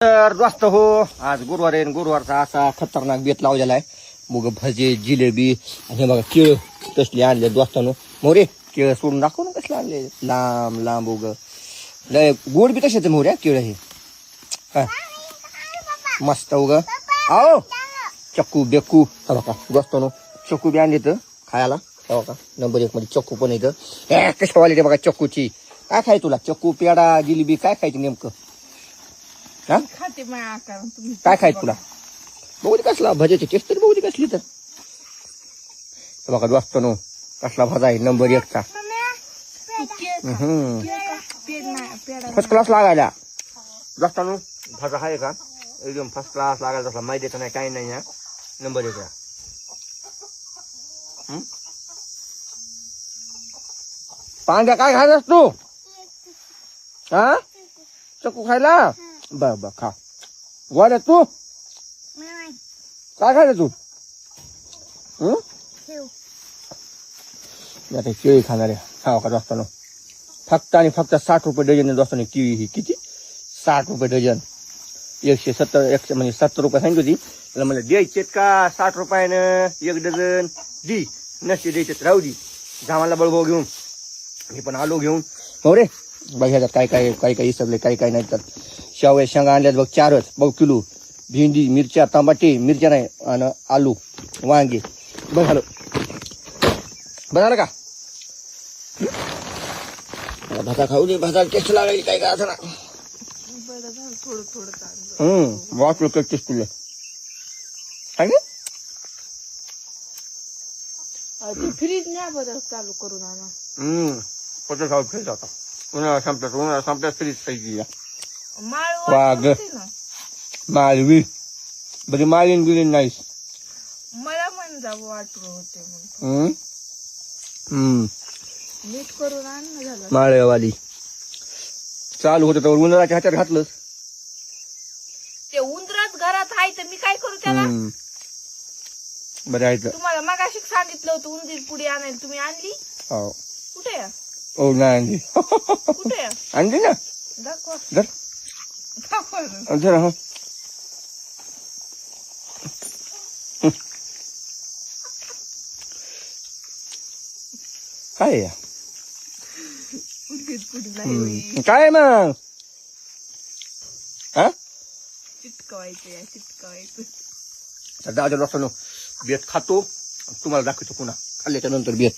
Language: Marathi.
तर दोस्त हो, आज गुरुवार आहे. गुरुवारचा असा खतरनाक बेत लावलेला आहे. मग भजे, जिलेबी आणि हे बघा केळ तसले आणले दोस्तानो. मोरे केळ सोडून दाखव ना कसले आणले, लांब लांब उग लय गोड बी तशाच मोऱ्या केळ हे काय मस्त उग. आओ चक्कू बेक्कू बघा दोस्तानो, चक्कू बी आणले तर खायला बघा. नंबर 1 मध्ये चक्कू पण येतं. कशा वाली बघा चक्कूची. काय खाय तुला? चक्कू, पेडा, जिलेबी काय खायची नेमकं? खाते आकार तुम्ही काय खाय तुला? बघू दे कसला भज्याची टेस्ट तरी बघू दे कसली. तर बघा दोस्तानो कसला भजा आहे नंबर 1 चा. फर्स्ट क्लास लागायला दोस्तानो. भजा आहे का एकदम फर्स्ट क्लास लागायला. तसला मैद्याचा नाही काही नाही या नंबर 1 ला. पांड्या काय खायलास तू? हा चक्कू खायला? बर बर खा. गोड्या तू काय खायला तू? आता केळी खाणार आहे खावा का दोस्तानो. फक्त आणि फक्त 60 रुपये डझन दोस्तानो. केळी ही किती? 60 रुपये डझन. 170 म्हणजे 70 रुपये सांगितली होती. त्याला म्हणलं द्यायचेत का 60 रुपयानं 1 डझन दी. नसते द्यायचेत राहू दी. धामाला बळभाऊ घेऊन मी पण आलो घेऊन. हो रे बघ ह्याच्यात काय काय काय काय इसरले काय काय नाही. तर शेवया शेंगा आणल्यात बघ 4च बघ किलो. भेंडी, मिरच्या, टमाटे, मिरच्या नाही आणि आलू, वांगे. बघ झालं बनालं का? भाता खाऊ दे. भाता टेस्ट लागायची काय काय असं ना. थोडं थोडं वाच लोक टेस्ट तुला काय फ्रीज नाही बरं चालू करून आणा. पत्र खाऊ फ्रीज आता. उन्हाळा संपल्यात फ्रीज पाहिजे. वाघ मालवी बरी मालीन बिलीन नाहीस. मला म्हण जा वाटलं होते म्हणून नीट करून आण ना. झालं माळेवाली चालू होतं तर उन्हाळ्याच्या हातात घातलं. ते उंदराच घरात आहे तर मी काय करू त्याला? बरं आहे. तुम्हाला मगाशी सांगितलं होतं उंदीर पुडी आणायला, तुम्ही आणली? हो कुठे आहे? ओ नाही आणली. कुठे आहे? आणली ना. दाखवा धर दाखवा. धर. हा काय आहे? उंदीर पुडी नाही काय मग हा चिटकवायचं चिटकवायचं. दादा दोस्तानो बेत खातो तुम्हाला दाखवतो पुन्हा खाल्ल्याच्या नंतर बेत.